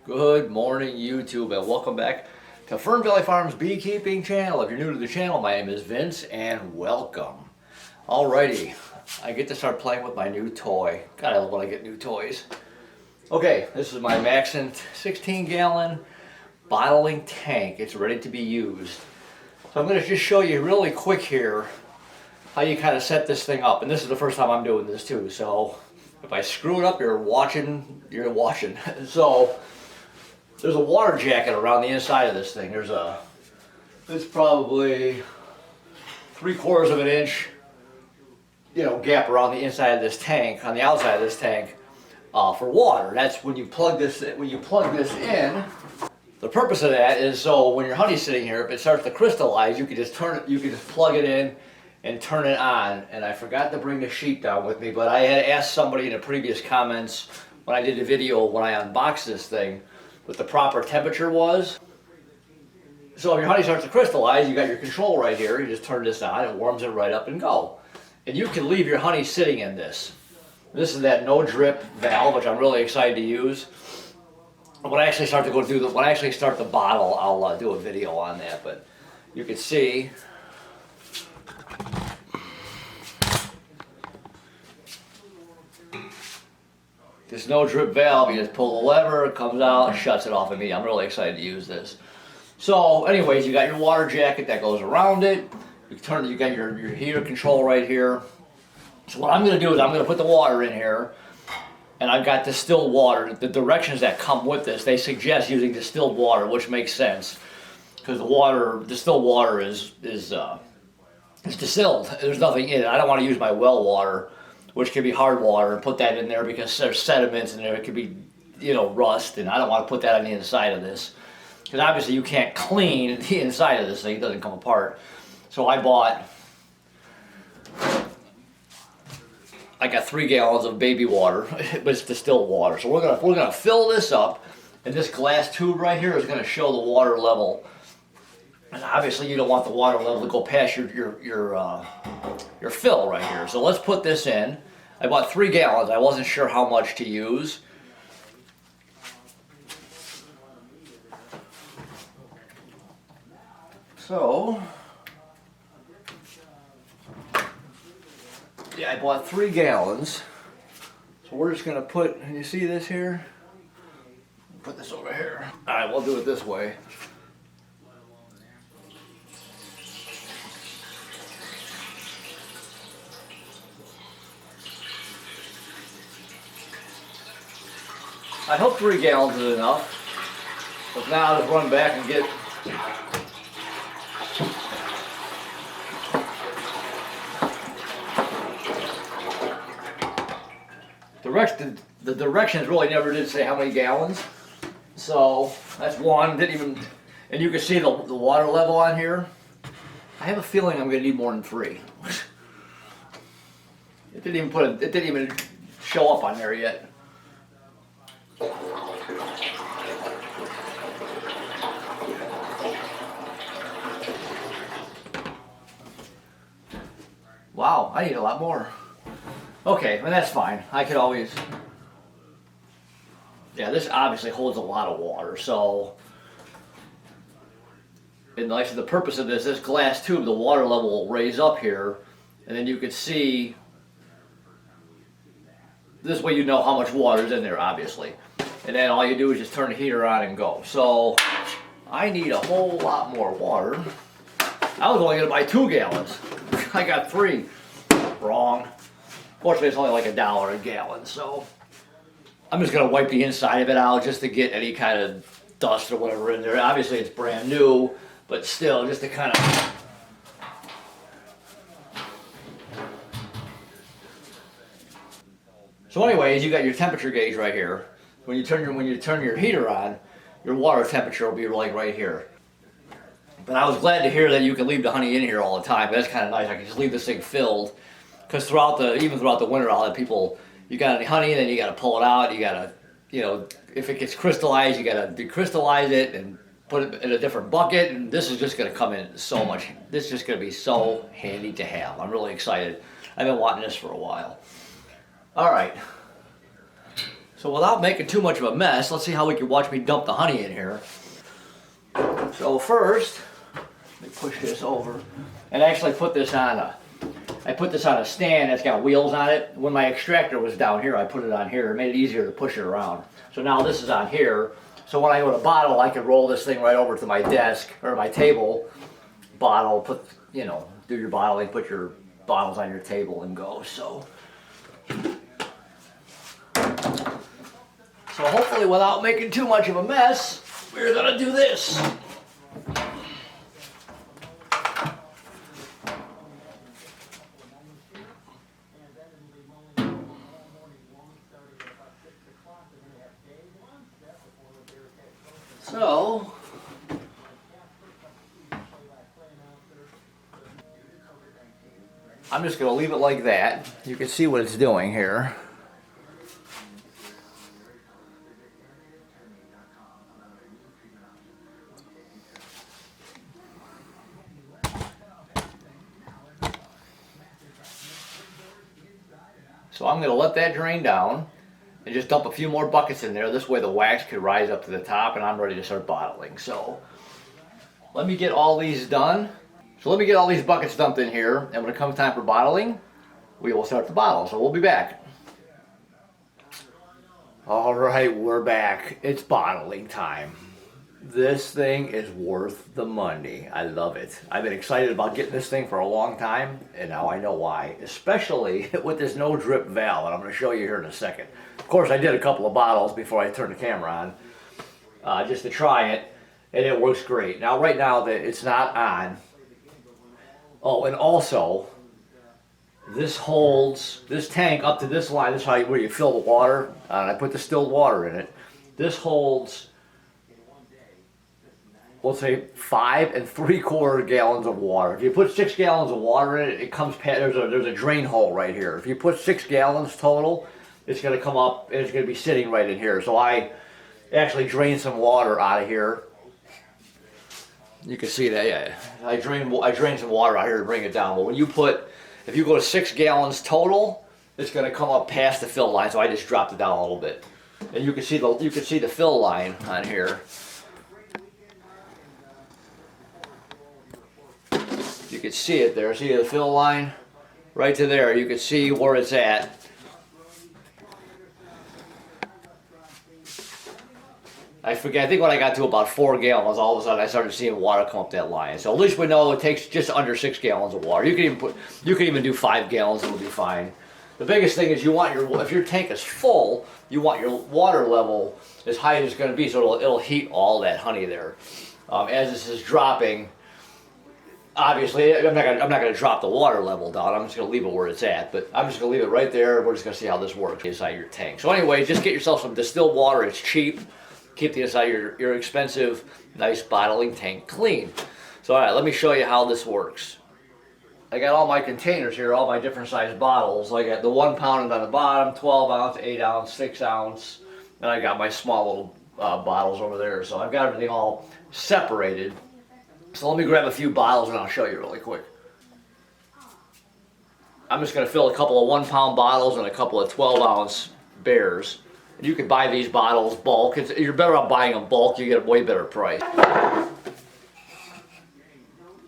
Good morning, YouTube, and welcome back to Fernvalley Farms Beekeeping channel. If you're new to the channel, my name is Vince, and welcome. Alrighty, I get to start playing with my new toy. God, I love when I get new toys. Okay, this is my Maxant 16-gallon bottling tank. It's ready to be used. So I'm going to just show you really quick here how you kind of set this thing up. And this is the first time I'm doing this too, so if I screw it up, you're watching. So there's a water jacket around the inside of this thing. It's probably 3/4 of an inch, gap around the inside of this tank, on the outside of this tank, for water. That's when you plug this in. The purpose of that is so when your honey's sitting here, if it starts to crystallize, you can just plug it in and turn it on. And I forgot to bring the sheet down with me, but I had asked somebody in the previous comments when I did the video when I unboxed this thing what the proper temperature was. So if your honey starts to crystallize, you got your control right here. You just turn this on, it warms it right up and go. And you can leave your honey sitting in this. This is that no drip valve, which I'm really excited to use. When I actually start the bottle, I'll do a video on that. But you can see this no drip valve. You just pull the lever, it comes out, and shuts it off immediately. I'm really excited to use this. So anyways, you got your water jacket that goes around it. You got your heater control right here. So what I'm going to do is I'm going to put the water in here, and I've got distilled water. The directions that come with this, they suggest using distilled water, which makes sense because distilled water is distilled. There's nothing in it. I don't want to use my well water, which can be hard water, and put that in there because there's sediments in there. It could be, rust, and I don't want to put that on the inside of this because obviously you can't clean the inside of this thing. It doesn't come apart. So I got 3 gallons of baby water, but it's distilled water. So we're gonna fill this up, and this glass tube right here is gonna show the water level. And obviously you don't want the water level to go past your fill right here. So let's put this in. I bought 3 gallons. I wasn't sure how much to use. So yeah, I bought 3 gallons. So we're just gonna can you see this here? Put this over here. All right, we'll do it this way. I hope 3 gallons is enough. But now I'll just run back and get the directions really never did say how many gallons. So that's one. And you can see the water level on here. I have a feeling I'm gonna need more than 3. It didn't even show up on there yet. Wow, I need a lot more. Okay, well that's fine. I could always... Yeah, this obviously holds a lot of water, so... And like I said, the purpose of this glass tube, the water level will raise up here, and then you can see... This way you know how much water is in there, obviously. And then all you do is just turn the heater on and go. So, I need a whole lot more water. I was only going to buy 2 gallons. I got 3. Wrong. Fortunately, it's only like $1 a gallon, so I'm just going to wipe the inside of it out just to get any kind of dust or whatever in there. Obviously, it's brand new, but still, just to kind of... So anyways, you got your temperature gauge right here. When you turn your heater on, your water temperature will be like right here. But I was glad to hear that you can leave the honey in here all the time. That's kind of nice. I can just leave this thing filled. Because even throughout the winter, I'll have people, you got any honey, then you got to pull it out. You got to, if it gets crystallized, you got to decrystallize it and put it in a different bucket. And this is just going to come in so much. This is just going to be so handy to have. I'm really excited. I've been wanting this for a while. All right. So without making too much of a mess, let's see how we can watch me dump the honey in here. So first, let me push this over and actually put this on a stand that's got wheels on it. When my extractor was down here, I put it on here. It made it easier to push it around. So now this is on here. So when I go to bottle, I can roll this thing right over to my desk or my table. Bottle, put, you know, do your bottling, put your bottles on your table and go. So hopefully without making too much of a mess, we're gonna do this. So, I'm just going to leave it like that. You can see what it's doing here. So I'm going to let that drain down and just dump a few more buckets in there. This way the wax could rise up to the top and I'm ready to start bottling. So let me get all these done. So let me get all these buckets dumped in here, and when it comes time for bottling, we will start the bottle. So we'll be back. All right, we're back. It's bottling time. This thing is worth the money. I love it. I've been excited about getting this thing for a long time, and now I know why. Especially with this no drip valve, and I'm going to show you here in a second. Of course, I did a couple of bottles before I turned the camera on, just to try it, and it works great. Now, right now, that it's not on. Oh, and also, this holds this tank up to this line. This is where you fill the water, and I put distilled water in it. This holds, we'll say, 5 3/4 gallons of water. If you put 6 gallons of water in it, it comes past, there's a drain hole right here. If you put 6 gallons total, it's going to come up and it's going to be sitting right in here. So I actually drained some water out of here. You can see that, yeah. I drained some water out here to bring it down. But when you if you go to 6 gallons total, it's going to come up past the fill line. So I just dropped it down a little bit, and you can see the fill line on here. You can see it there. See the fill line right to there. You can see where it's at. I think when I got to about 4 gallons, all of a sudden I started seeing water come up that line. So at least we know it takes just under 6 gallons of water. You can even do 5 gallons, it'll be fine. The biggest thing is if your tank is full, you want your water level as high as it's going to be, so it'll heat all that honey there. As this is dropping, obviously I'm not going to drop the water level down. I'm just going to leave it where it's at. But I'm just going to leave it right there. We're just going to see how this works inside your tank. So anyway, just get yourself some distilled water. It's cheap. Keep the inside your expensive, nice bottling tank clean. So all right, let me show you how this works. I got all my containers here, all my different size bottles. I got the 1 pound on the bottom, 12 ounce, 8 ounce, 6 ounce, and I got my small little bottles over there. So I've got everything all separated. So let me grab a few bottles and I'll show you really quick. I'm just going to fill a couple of 1 pound bottles and a couple of 12 ounce bears. You can buy these bottles bulk. You're better off buying them bulk. You get a way better price.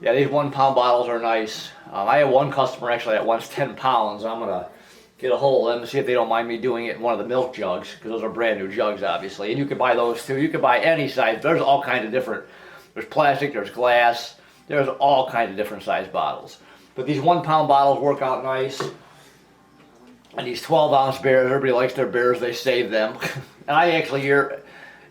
Yeah, these 1 pound bottles are nice. I had one customer actually that wants 10 pounds. I'm going to get a hold of them and see if they don't mind me doing it in one of the milk jugs, because those are brand new jugs, obviously. And you can buy those too. You can buy any size. There's all kinds of different. There's plastic, there's glass. There's all kinds of different size bottles. But these 1 pound bottles work out nice. And these 12 ounce bears, everybody likes their bears, they save them. And I actually,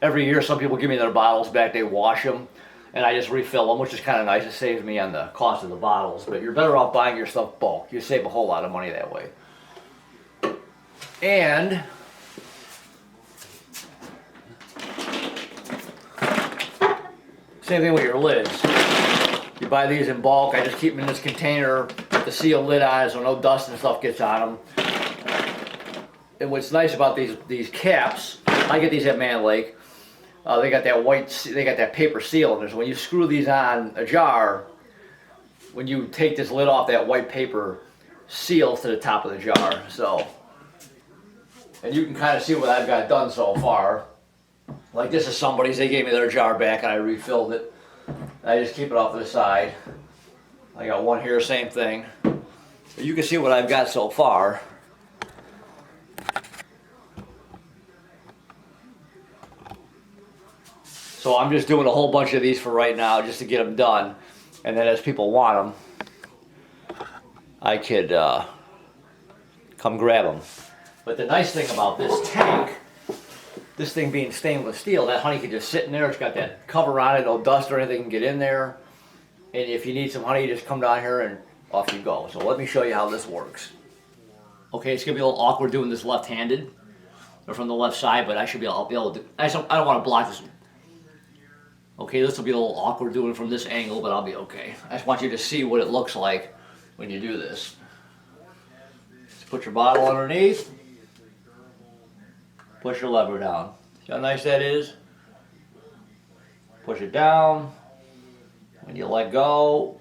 every year some people give me their bottles back, they wash them, and I just refill them, which is kind of nice. It saves me on the cost of the bottles. But you're better off buying your stuff bulk. You save a whole lot of money that way. And same thing with your lids. You buy these in bulk. I just keep them in this container with the seal lid on it so no dust and stuff gets on them. And what's nice about these caps, I get these at Man Lake. They got that paper seal in there. So when you screw these on a jar, when you take this lid off, that white paper seals to the top of the jar. So And you can kind of see what I've got done so far. Like this is somebody's, they gave me their jar back and I refilled it. I just keep it off to the side. I got one here, same thing. But you can see what I've got so far. So I'm just doing a whole bunch of these for right now just to get them done. And then as people want them, I could come grab them. But the nice thing about this tank, this thing being stainless steel, that honey can just sit in there. It's got that cover on it, no dust or anything can get in there. And if you need some honey, you just come down here and off you go. So let me show you how this works. Okay, it's gonna be a little awkward doing this left-handed or from the left side, but I should be able to do, I don't want to block this. Okay, this will be a little awkward doing it from this angle, but I'll be okay. I just want you to see what it looks like when you do this. Just put your bottle underneath, push your lever down. See how nice that is? Push it down. When you let go,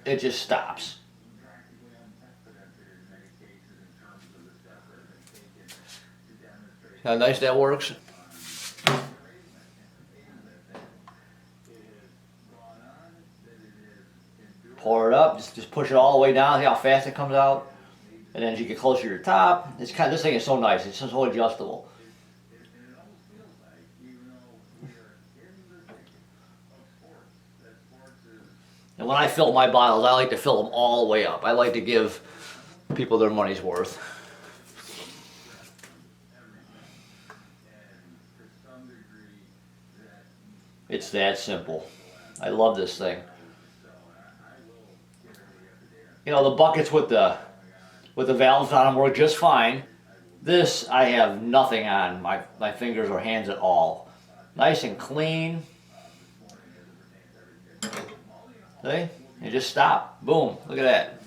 it just stops. See how nice that works? Pour it up, just push it all the way down, see how fast it comes out. And then as you get closer to your top, it's kind of, this thing is so nice, it's so adjustable. And when I fill my bottles, I like to fill them all the way up. I like to give people their money's worth. It's that simple. I love this thing. You know, the buckets with the valves on them work just fine. This, I have nothing on my fingers or hands at all. Nice and clean. See? You just stop. Boom. Look at that.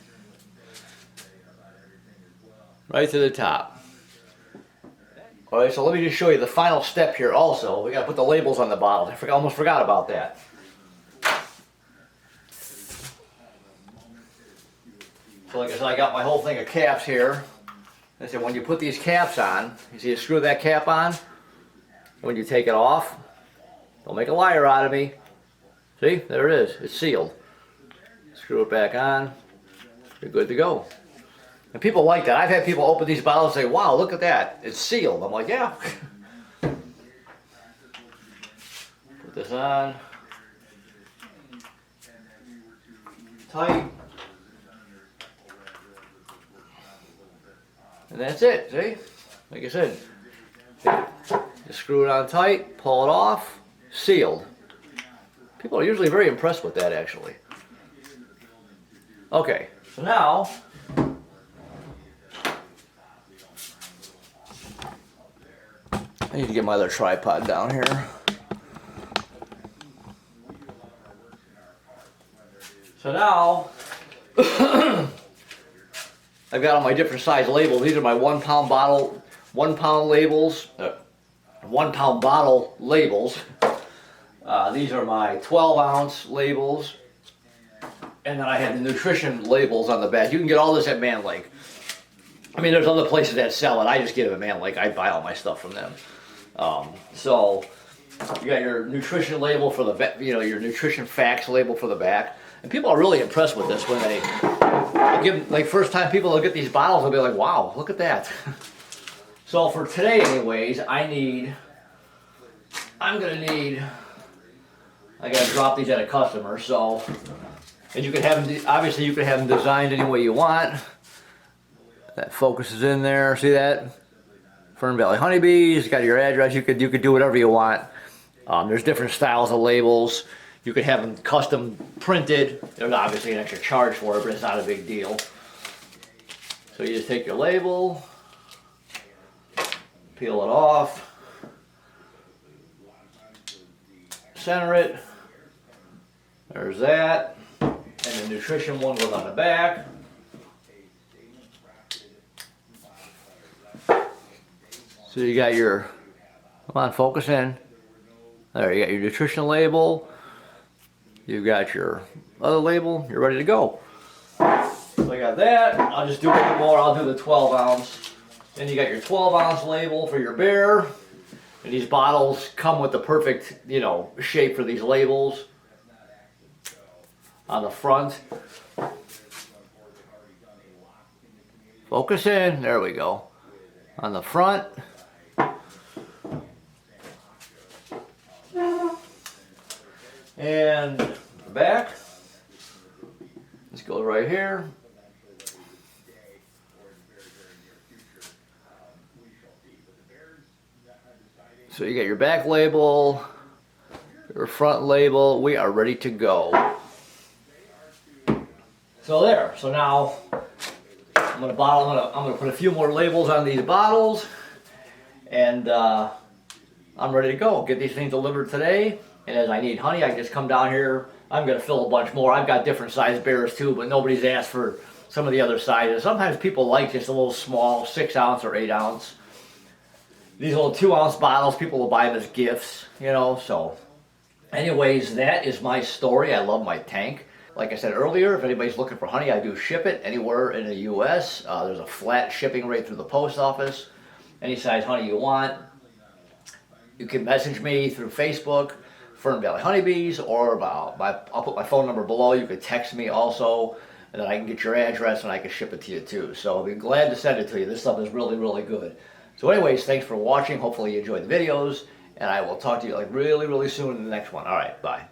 Right to the top. Alright, so let me just show you the final step here also. We got to put the labels on the bottles. I almost forgot about that. So like I said, I got my whole thing of caps here. I said when you put these caps on, you see you screw that cap on. When you take it off, don't make a liar out of me. See, there it is. It's sealed. Screw it back on. You're good to go. And people like that. I've had people open these bottles and say, wow, look at that. It's sealed. I'm like, yeah. Put this on. Tight. And that's it, see? Like I said, you screw it on tight, pull it off, sealed. People are usually very impressed with that, actually. Okay, so now, I need to get my other tripod down here. So now, I've got all my different size labels. These are my 1 pound bottle, 1 pound labels, 1 pound bottle labels. These are my 12 ounce labels. And then I have the nutrition labels on the back. You can get all this at Man Lake. I mean, there's other places that sell it. I just get it at Man Lake. I buy all my stuff from them. So you got your nutrition label for the, your nutrition facts label for the back. And people are really impressed with this when they give, like first time people will get these bottles, they'll be like, wow, look at that. So for today anyways, I gotta drop these at a customer, so, and you can have them, obviously you can have them designed any way you want. That focus is in there, see that? Fernvalley honeybees, got your address, you could do whatever you want. There's different styles of labels. You could have them custom printed. There's obviously an extra charge for it, but it's not a big deal. So you just take your label, peel it off, center it. There's that. And the nutrition one goes on the back. So you got your, come on, focus in. There, you got your nutrition label. You've got your other label, you're ready to go. So I got that. I'll just do one more. I'll do the 12 ounce. Then you got your 12-ounce label for your beer. And these bottles come with the perfect, you know, shape for these labels on the front. Focus in, there we go. On the front. And the back. This goes right here. So you got your back label, your front label. We are ready to go. So there. So now I'm gonna put a few more labels on these bottles, and I'm ready to go. Get these things delivered today. And as I need honey, I can just come down here. I'm gonna fill a bunch more. I've got different size bears too, but nobody's asked for some of the other sizes. Sometimes people like just a little small 6-ounce or 8-ounce. These little 2-ounce bottles, people will buy them as gifts, you know. So anyways, that is my story. I love my tank. Like I said earlier, if anybody's looking for honey, I do ship it anywhere in the US. There's a flat shipping rate through the post office. Any size honey you want. You can message me through Facebook, Fernvalley Honeybees, or I'll put my phone number below. You can text me also, and then I can get your address and I can ship it to you too. So I'll be glad to send it to you. This stuff is really, really good. So anyways, thanks for watching. Hopefully you enjoyed the videos, and I will talk to you like really, really soon in the next one. All right, bye.